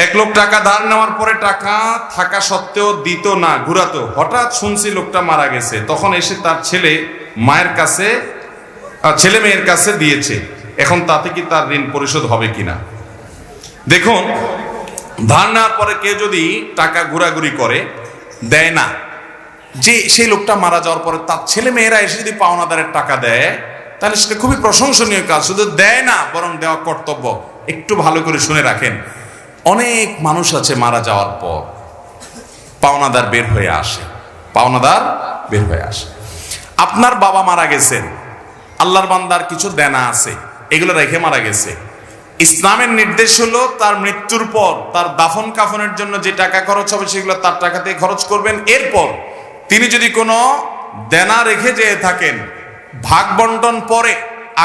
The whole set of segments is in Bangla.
এক লোক টাকা ধার নেওয়ার পরে টাকা থাকা সত্ত্বেও দিত না, ঘুরাতো। হঠাৎ শুনছি লোকটা মারা গেছে, তখন এসে তার ছেলে মেয়ের কাছে দিয়েছে। এখন তাতে কি তার ঋণ পরিশোধ হবে কিনা? দেখুন, ধার নেওয়ার পরে কেউ যদি টাকা ঘোরাঘুরি করে, দেয় না, যে সেই লোকটা মারা যাওয়ার পরে তার ছেলে মেয়েরা এসে যদি পাওনাদারের টাকা দেয়, তাহলে সেটা খুবই প্রশংসনীয় কাজ। শুধু দেয় না, বরং দেওয়া কর্তব্য। একটু ভালো করে শুনে রাখেন, অনেক মানুষ আছে মারা যাওয়ার পর পাওনাদার বের হয়ে আসে। আপনার বাবা মারা গেছেন, আল্লাহর বান্দার কিছু দেনা আছে, এগুলো রেখে মারা গেছে। ইসলামের নির্দেশ হলো তার মৃত্যুর পর তার দাফন কাফনের জন্য যে টাকা খরচ হবে সেগুলো তার টাকা থেকে খরচ করবেন। এরপর তিনি যদি কোনো দেনা রেখে যেয়ে থাকেন, ভাগ বন্টন পরে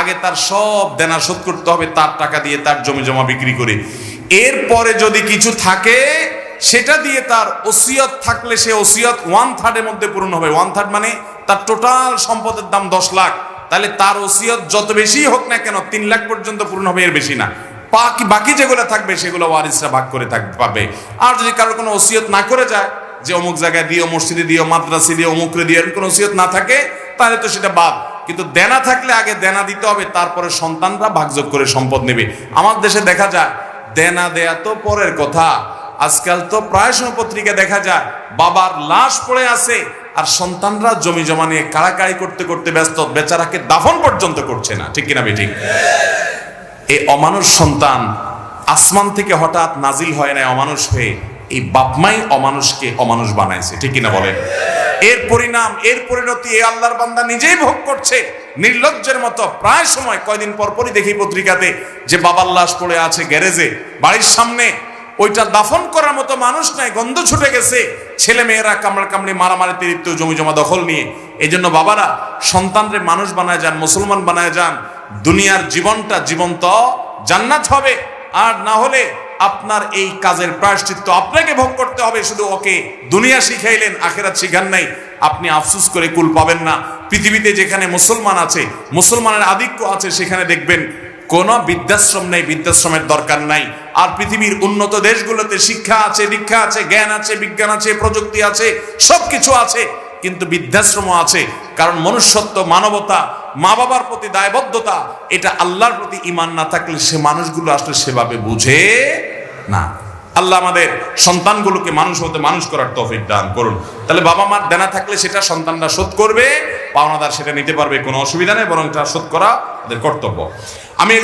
আগে তার সব দেনা শোধ করতে হবে তার টাকা দিয়ে, তার জমি জমা বিক্রি করে। এরপরে যদি কিছু থাকে সেটা দিয়ে তার ওসিয়ত থাকলে সে ওসিয়ত 1/3 এর মধ্যে পূরণ হবে। 1/3 মানে তার টোটাল সম্পদের দাম 10 লাখ, তাহলে তার ওসিয়ত যত বেশি হোক না কেন 3 লাখ পর্যন্ত পূরণ হবে, এর বেশি না। বাকি যেগুলো থাকবে সেগুলো ওয়ারিসরা ভাগ করে পাবে। আর যদি কারোর কোনো ওসিয়ত না করে যায়, যে অমুক জায়গায় দিও, মসজিদে দিও, মাদ্রাসে দিও, অমুকরে দিও, এর কোনো ওসিয়ত না থাকে, তাহলে তো সেটা বাদ। কিন্তু দেনা থাকলে আগে দেনা দিতে হবে, তারপরে সন্তানরা ভাগযোগ করে সম্পদ নেবে। আমার দেশে দেখা যায় দেনা দেয়া তো পরের কথা, আজকাল তো প্রায় সময় পত্রিকা দেখা যায় বাবার লাশ পড়ে আছে আর সন্তানরা জমি জমা নিয়ে কাড়াকাড়ি করতে করতে ব্যস্ত, বেচারাকে দাফন পর্যন্ত করছে না। ঠিক কিনা বেঠিক? এই অমানুষ সন্তান আসমান থেকে হঠাৎ নাজিল হয় না অমানুষ হয়ে, এই বাপমাই অমানুষকে অমানুষ বানাইছে। ঠিক কিনা বলেন? এর পরিণাম, এর পরিণতি এই আল্লাহর বান্দা নিজেই ভোগ করছে নির্লজ্জের মতো। প্রায় সময় কয়দিন পরপরই দেখি পত্রিকাতে যে বাবার লাশ পড়ে আছে গ্যারেজে, বাড়ির সামনে। ওইটা দাফন করার মতো মানুষ নাই, গন্ধ ছুটে গেছে, ছেলে মেয়েরা কামড়ি মারামারিতে লিপ্ত, জমি জমা দখল নিয়ে। এই জন্য বাবারা সন্তানরে মানুষ বানায় যান, মুসলমান বানায় যান। দুনিয়ার জীবনটা জীবন্ত জান্নাত হবে। আর না হলে আপনার এই কাজের প্রায়শ্চিত্ত আপনাকে ভোগ করতে হবে। শুধু ওকে দুনিয়া শিখাইলেন, আখিরাত শিখান নাই, আপনি আফসোস করে কুল পাবেন না। পৃথিবীতে যেখানে মুসলমান আছে, মুসলমানের আধিক্য আছে, সেখানে দেখবেন কোন বৃদ্ধাশ্রম নেই, বৃদ্ধাশ্রমের দরকার নাই। আর পৃথিবীর উন্নত দেশগুলোতে শিক্ষা আছে, দীক্ষা আছে, জ্ঞান আছে, বিজ্ঞান আছে, প্রযুক্তি আছে, সবকিছু আছে, কিন্তু বৃদ্ধাশ্রম আছে। কারণ মনুষ্যত্ব, মানবতা, মা বাবার প্রতি দায়বদ্ধতা, এটা আল্লাহর প্রতি ঈমান না থাকলে সে মানুষগুলো আসলে সেভাবে বুঝে না। আল্লাহ আমাদের সন্তানগুলোকে মানুষ হতে মানুষ করার তৌফিক দান করুন। তাহলে বাবা মার দেনা থাকলে সেটা সন্তানরা শোধ করবে, পাওনাদার সেটা নিতে পারবে, কোনো অসুবিধা নেই, বরং এটা শোধ করা তাদের কর্তব্য। আমি